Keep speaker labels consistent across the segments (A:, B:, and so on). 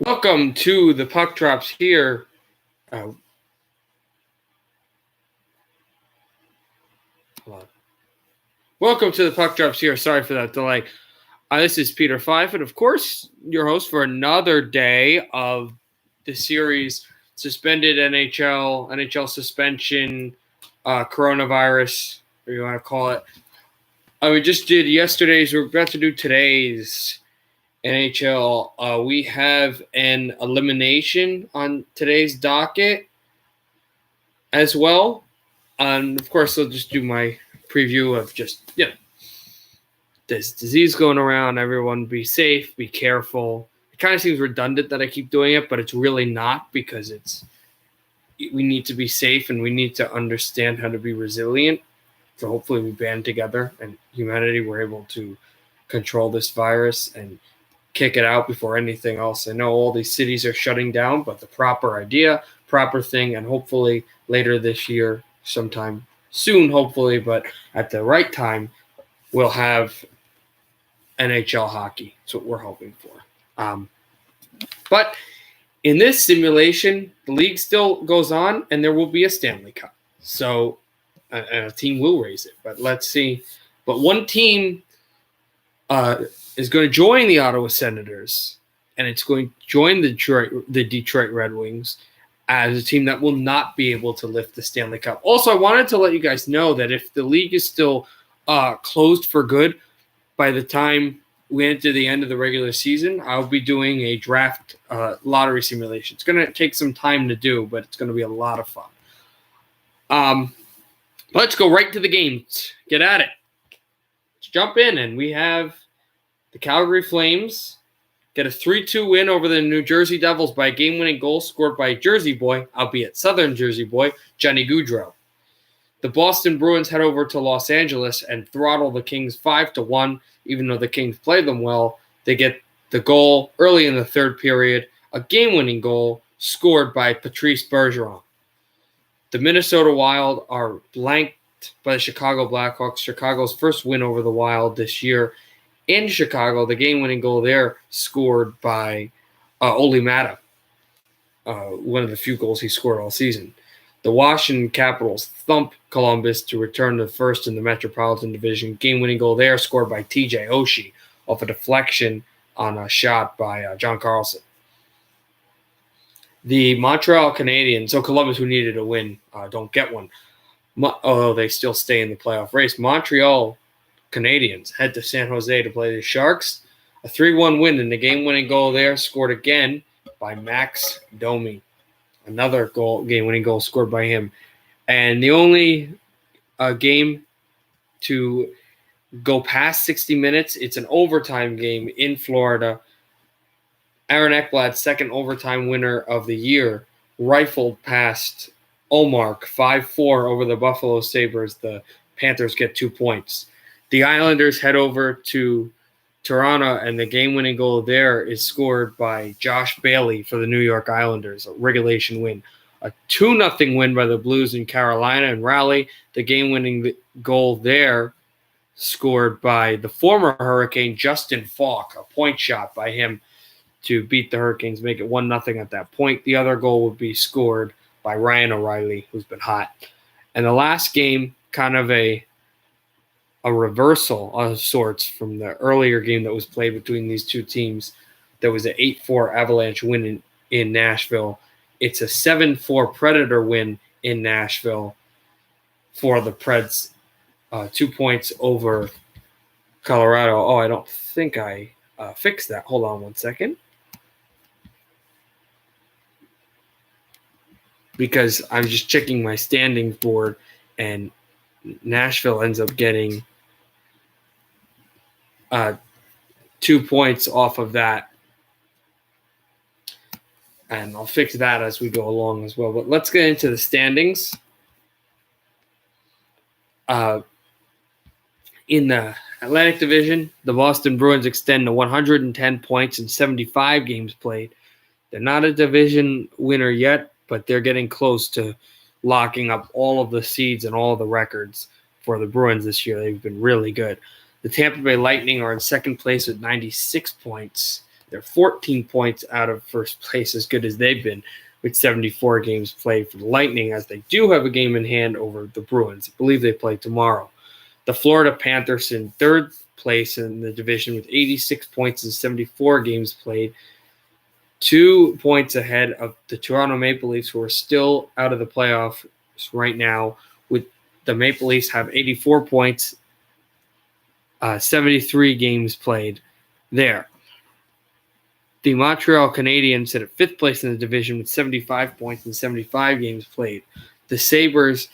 A: Welcome to the Puck Drops here. Hold on. Welcome to the Puck Drops here. Sorry for that delay. This is Peter Fife, and of course, your host for another day of the series suspended NHL suspension, coronavirus, or you want to call it. We just did yesterday's. We're about to do today's NHL. We have an elimination on today's docket as well. And of course, I'll just do my preview of just, this disease going around. Everyone be safe, be careful. It kind of seems redundant that I keep doing it, but it's really not, because we need to be safe and we need to understand how to be resilient. So hopefully we band together and humanity, we're able to control this virus and kick it out before anything else. I know all these cities are shutting down, but the proper idea, proper thing, and hopefully later this year, sometime soon, hopefully, but at the right time, we'll have NHL hockey. That's what we're hoping for. But in this simulation, the league still goes on, and there will be a Stanley Cup. So a team will raise it, but let's see. But one team is going to join the Ottawa Senators, and it's going to join the Detroit Red Wings as a team that will not be able to lift the Stanley Cup. Also, I wanted to let you guys know that if the league is still closed for good by the time we enter the end of the regular season, I'll be doing a draft lottery simulation. It's going to take some time to do, but it's going to be a lot of fun. Let's go right to the games. Get at it. Let's jump in, and we have the Calgary Flames get a 3-2 win over the New Jersey Devils by a game-winning goal scored by Jersey boy, albeit Southern Jersey boy, Johnny Gaudreau. The Boston Bruins head over to Los Angeles and throttle the Kings 5-1. Even though the Kings played them well, they get the goal early in the third period, a game-winning goal scored by Patrice Bergeron. The Minnesota Wild are blanked by the Chicago Blackhawks, Chicago's first win over the Wild this year. In Chicago, the game-winning goal there scored by Olli Määttä, one of the few goals he scored all season. The Washington Capitals thump Columbus to return to first in the Metropolitan Division. Game-winning goal there scored by TJ Oshie off a deflection on a shot by John Carlson. The Montreal Canadiens, so Columbus, who needed a win, don't get one. Although they still stay in the playoff race. Montreal Canadiens head to San Jose to play the Sharks. A 3-1 win, and the game-winning goal there scored again by Max Domi. Another game-winning goal scored by him. And the only game to go past 60 minutes, it's an overtime game in Florida. Aaron Ekblad's second overtime winner of the year rifled past Ullmark 5-4 over the Buffalo Sabres. The Panthers get 2 points. The Islanders head over to Toronto, and the game-winning goal there is scored by Josh Bailey for the New York Islanders, a regulation win. A 2-0 win by the Blues in Carolina and Raleigh. The game-winning goal there scored by the former Hurricane Justin Falk, a point shot by him to beat the Hurricanes, make it 1-0 at that point. The other goal would be scored by Ryan O'Reilly, who's been hot. And the last game, kind of a reversal of sorts from the earlier game that was played between these two teams. There was an 8-4 Avalanche win in Nashville. It's a 7-4 Predator win in Nashville for the Preds. 2 points over Colorado. Oh, I don't think I fixed that. Hold on one second. Because I'm just checking my standings board, and Nashville ends up getting 2 points off of that. And I'll fix that as we go along as well. But let's get into the standings. In the Atlantic Division, the Boston Bruins extend to 110 points in 75 games played. They're not a division winner yet, but they're getting close to locking up all of the seeds and all of the records for the Bruins this year. They've been really good. The Tampa Bay Lightning are in second place with 96 points. They're 14 points out of first place, as good as they've been, with 74 games played for the Lightning, as they do have a game in hand over the Bruins. I believe they play tomorrow. The Florida Panthers in third place in the division with 86 points in 74 games played, 2 points ahead of the Toronto Maple Leafs, who are still out of the playoffs right now. With the Maple Leafs have 84 points, 73 games played there. The Montreal Canadiens sit at fifth place in the division with 75 points in 75 games played. The Sabres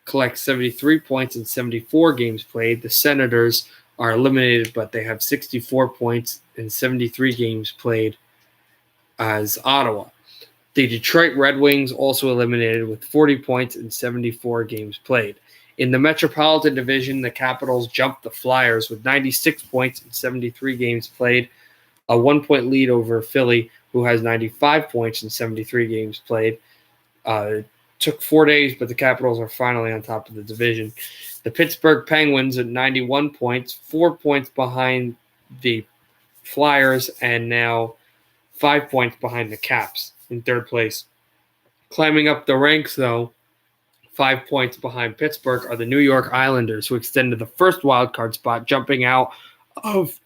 A: collect 73 points in 74 games played. The Senators are eliminated, but they have 64 points in 73 games played as Ottawa. The Detroit Red Wings also eliminated with 40 points in 74 games played. In the Metropolitan Division, the Capitals jumped the Flyers with 96 points in 73 games played, a 1-point lead over Philly, who has 95 points in 73 games played. It took 4 days, but the Capitals are finally on top of the division. The Pittsburgh Penguins at 91 points, 4 points behind the Flyers, and now 5 points behind the Caps in third place. Climbing up the ranks, though, 5 points behind Pittsburgh are the New York Islanders, who extended the first wildcard spot, jumping out of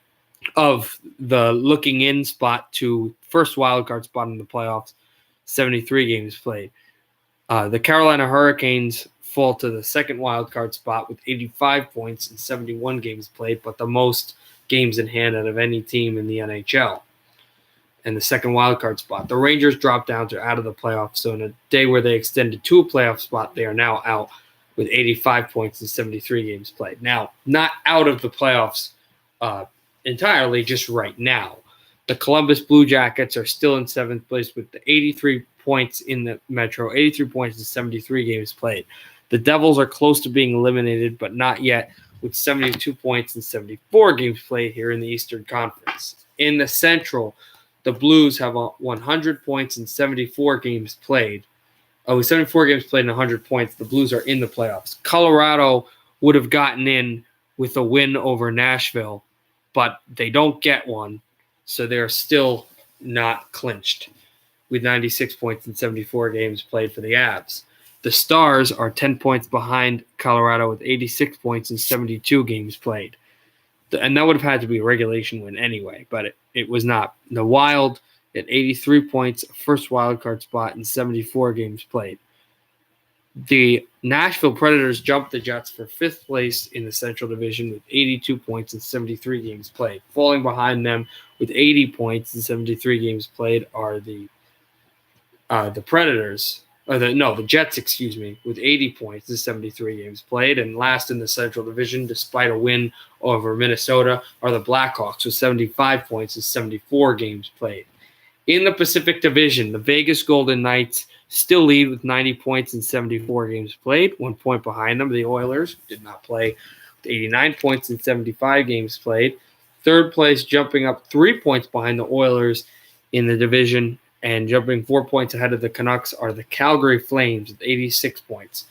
A: the looking in spot to first wildcard spot in the playoffs, 73 games played. The Carolina Hurricanes fall to the second wildcard spot with 85 points in 71 games played, but the most games in hand out of any team in the NHL. And the second wildcard spot. The Rangers dropped down to out of the playoffs, so in a day where they extended to a playoff spot, they are now out with 85 points in 73 games played. Now, not out of the playoffs entirely, just right now. The Columbus Blue Jackets are still in seventh place with the 83 points in the Metro, 83 points in 73 games played. The Devils are close to being eliminated, but not yet, with 72 points in 74 games played here in the Eastern Conference. In the Central, the Blues have 100 points in 74 games played. With 74 games played and 100 points, the Blues are in the playoffs. Colorado would have gotten in with a win over Nashville, but they don't get one, so they're still not clinched with 96 points in 74 games played for the Avs. The Stars are 10 points behind Colorado with 86 points in 72 games played. And that would have had to be a regulation win anyway, but it was not. The Wild at 83 points, first wildcard spot in 74 games played. The Nashville Predators jumped the Jets for fifth place in the Central Division with 82 points in 73 games played. Falling behind them with 80 points in 73 games played are the Predators. The Jets, with 80 points in 73 games played. And last in the Central Division, despite a win over Minnesota, are the Blackhawks with 75 points in 74 games played. In the Pacific Division, the Vegas Golden Knights still lead with 90 points in 74 games played. 1 point behind them, the Oilers did not play, with 89 points in 75 games played. Third place, jumping up 3 points behind the Oilers in the division, and jumping 4 points ahead of the Canucks are the Calgary Flames with 86 points.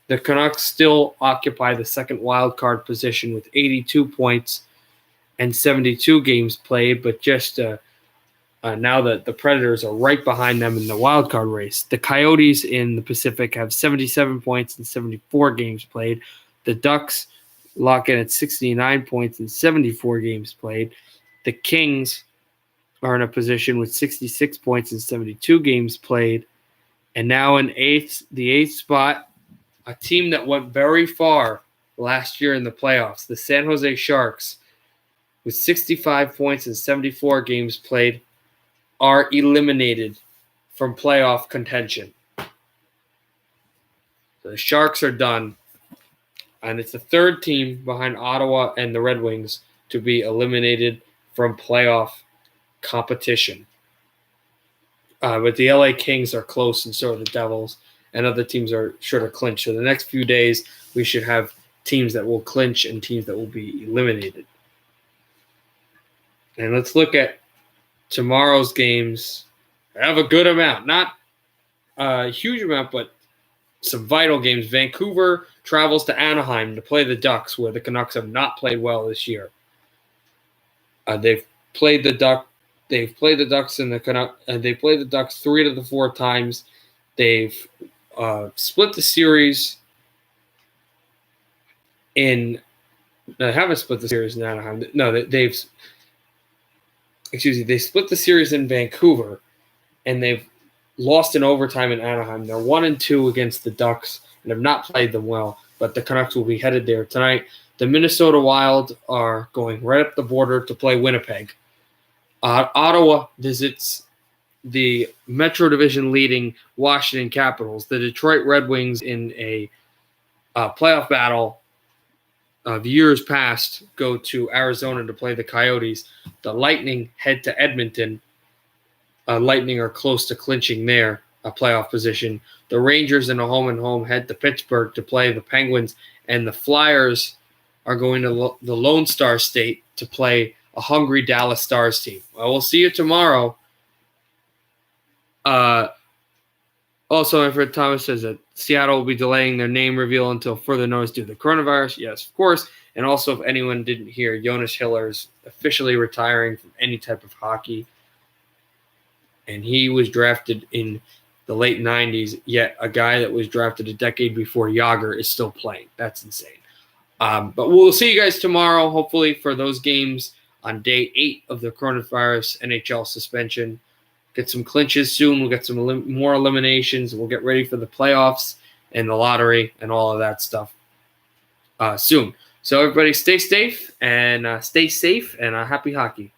A: The Canucks still occupy the second wild card position with 82 points and 72 games played, but just now that the Predators are right behind them in the wild card race. The Coyotes in the Pacific have 77 points in 74 games played. The Ducks lock in at 69 points in 74 games played. The Kings are in a position with 66 points in 72 games played. And now in the eighth spot, a team that went very far last year in the playoffs, the San Jose Sharks, with 65 points in 74 games played, are eliminated from playoff contention. The Sharks are done, and it's the third team behind Ottawa and the Red Wings to be eliminated from playoff competition. But the LA Kings are close, and so are the Devils, and other teams are sure to clinch. So the next few days, we should have teams that will clinch and teams that will be eliminated. And let's look at tomorrow's games. I have a good amount, not a huge amount, but some vital games. Vancouver travels to Anaheim to play the Ducks, where the Canucks have not played well this year. They've played the Ducks they've played the Ducks they played the Ducks 3 of the 4 times. They've split the series in. They haven't split the series in Anaheim. No, they split the series in Vancouver, and they've lost in overtime in Anaheim. They're 1-2 against the Ducks and have not played them well, but the Canucks will be headed there tonight. The Minnesota Wild are going right up the border to play Winnipeg. Ottawa visits the Metro Division leading Washington Capitals. The Detroit Red Wings, in a playoff battle of years past, go to Arizona to play the Coyotes. The Lightning head to Edmonton. Lightning are close to clinching their playoff position. The Rangers, in a home-and-home, head to Pittsburgh to play the Penguins. And the Flyers are going to the Lone Star State to play a hungry Dallas Stars team. Well, we'll see you tomorrow. Also, my friend Thomas says that Seattle will be delaying their name reveal until further notice due to the coronavirus. Yes, of course. And also, if anyone didn't hear, Jonas Hiller's officially retiring from any type of hockey. And he was drafted in the late 90s, yet a guy that was drafted a decade before Yager is still playing. That's insane. But we'll see you guys tomorrow, hopefully, for those games on day 8 of the coronavirus NHL suspension. Get some clinches soon. We'll get some more eliminations. We'll get ready for the playoffs and the lottery and all of that stuff soon. So everybody stay safe and happy hockey.